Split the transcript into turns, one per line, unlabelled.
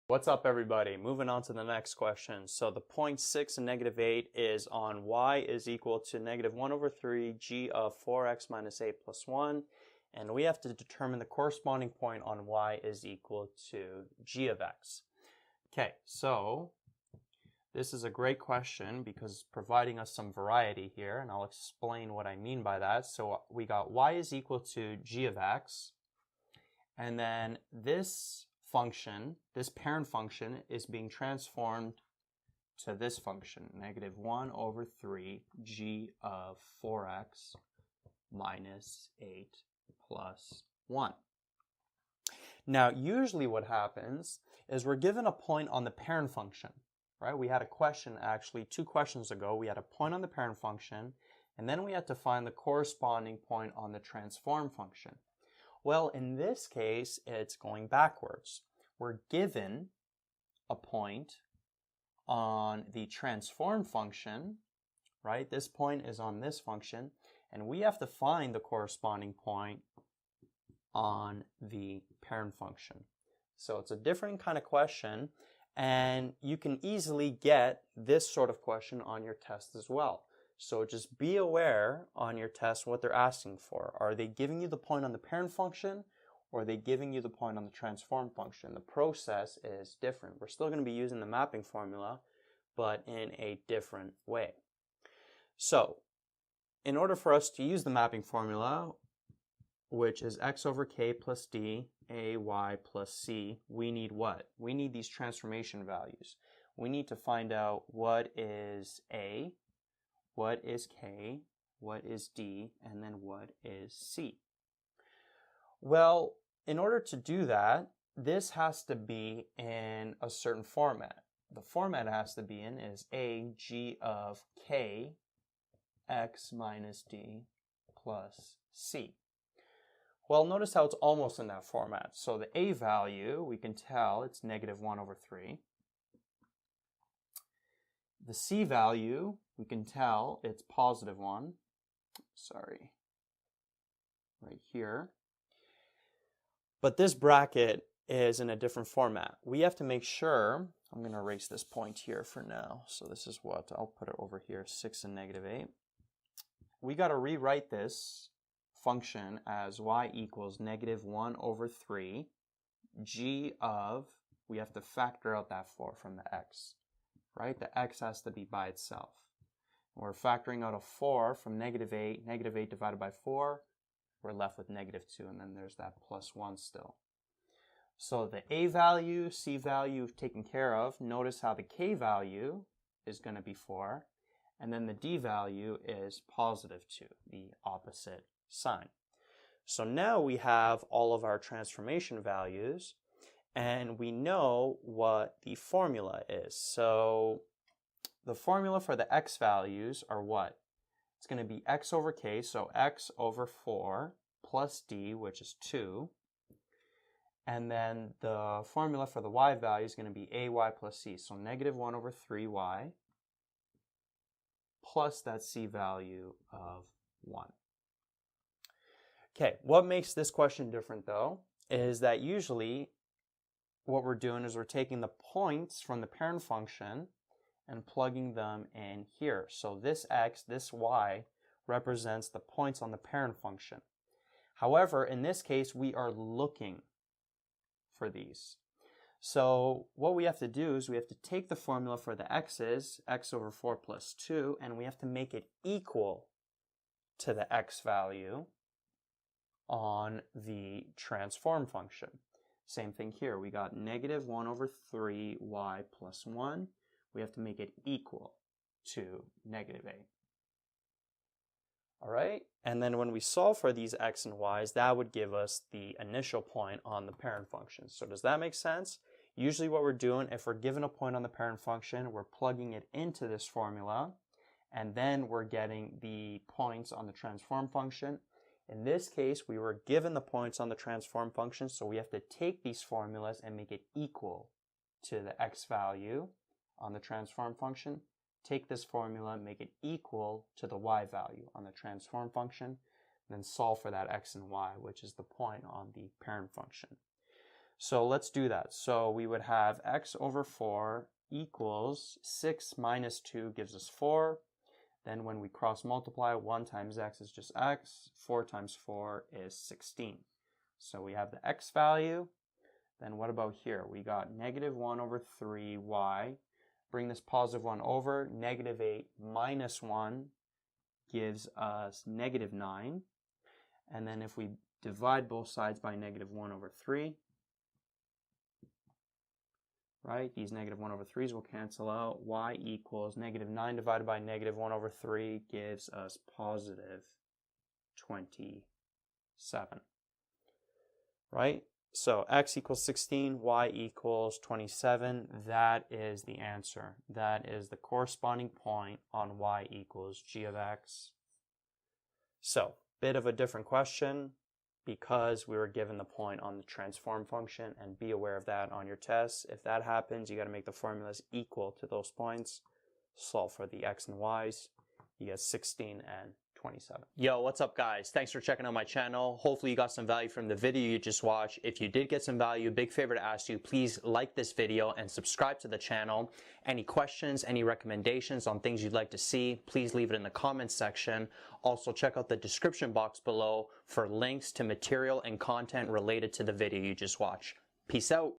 What's up, everybody? Moving on to the next question. So the point 6 and negative 8 is on y is equal to negative 1 over 3 g of 4x minus 8 plus 1. And we have to determine the corresponding point on y is equal to g of x. Okay, so this is a great question because it's providing us some variety here, and I'll explain what I mean by that. So we got y is equal to g of x, and then this function, this parent function, is being transformed to this function, negative 1 over 3 g of 4x minus 8 plus 1. Now, usually what happens is we're given a point on the parent function, right? We had a question, actually, 2 questions ago. We had a point on the parent function, and then we had to find the corresponding point on the transform function. Well, in this case, it's going backwards. We're given a point on the transform function, right? This point is on this function, and we have to find the corresponding point on the parent function. So it's a different kind of question, and you can easily get this sort of question on your test as well. So just be aware on your test what they're asking for. Are they giving you the point on the parent function, or are they giving you the point on the transform function? The process is different. We're still going to be using the mapping formula, but in a different way. So in order for us to use the mapping formula, which is x over k plus d, a, y plus c, we need what? We need these transformation values. We need to find out what is a, what is k, what is d, and then what is c. Well, in order to do that, this has to be in a certain format. The format it has to be in is a g of k x minus d plus c. Well, notice how it's almost in that format. So the a value, we can tell it's negative 1 over 3. The c value, we can tell it's positive 1. Sorry, right here. But this bracket is in a different format. We have to make sure, I'm going to erase this point here for now. So this is what, I'll put it over here, 6 and negative 8. We got to rewrite this function as y equals negative 1 over 3 g of, we have to factor out that 4 from the x, right? The x has to be by itself. We're factoring out a 4 from negative 8 divided by 4, we're left with negative 2, and then there's that plus 1 still. So the a value, c value taken care of. Notice how the k value is going to be 4, and then the d value is positive 2, the opposite sign. So now we have all of our transformation values, and we know what the formula is. So the formula for the x values are what? It's going to be x over k, so x over 4 plus d, which is 2. And then the formula for the y value is going to be ay plus c, so negative 1 over 3y plus that c value of 1. Okay, what makes this question different though is that usually what we're doing is we're taking the points from the parent function and plugging them in here. So this x, this y represents the points on the parent function. However, in this case, we are looking for these. So what we have to do is we have to take the formula for the x's, x over 4 plus 2, and we have to make it equal to the x value on the transform function. Same thing here. We got negative 1 over 3y plus 1. We have to make it equal to negative a. All right, and then when we solve for these x and y's, that would give us the initial point on the parent function. So does that make sense? Usually what we're doing, if we're given a point on the parent function, we're plugging it into this formula, and then we're getting the points on the transform function. In this case, we were given the points on the transform function, so we have to take these formulas and make it equal to the x value on the transform function. Take this formula and make it equal to the y value on the transform function, and then solve for that x and y, which is the point on the parent function. So let's do that. So we would have x over 4 equals 6 minus 2 gives us 4. Then when we cross multiply, 1 times x is just x. 4 times 4 is 16. So we have the x value. Then what about here? We got negative 1 over 3y. Bring this positive 1 over. Negative 8 minus 1 gives us negative 9. And then if we divide both sides by negative 1 over 3, right, these negative 1 over 3's will cancel out. Y equals negative 9 divided by negative 1 over 3 gives us positive 27. Right? So x equals 16, y equals 27. That is the answer. That is the corresponding point on y equals g of x. So, bit of a different question because we were given the point on the transform function, and be aware of that on your tests. If that happens, you got to make the formulas equal to those points. Solve for the x and y's. You get 16 and 27. Yo, what's up guys? Thanks for checking out my channel. Hopefully you got some value from the video you just watched. If you did get some value, big favor to ask you, please like this video and subscribe to the channel. Any questions, any recommendations on things you'd like to see, please leave it in the comments section. Also check out the description box below for links to material and content related to the video you just watched. Peace out.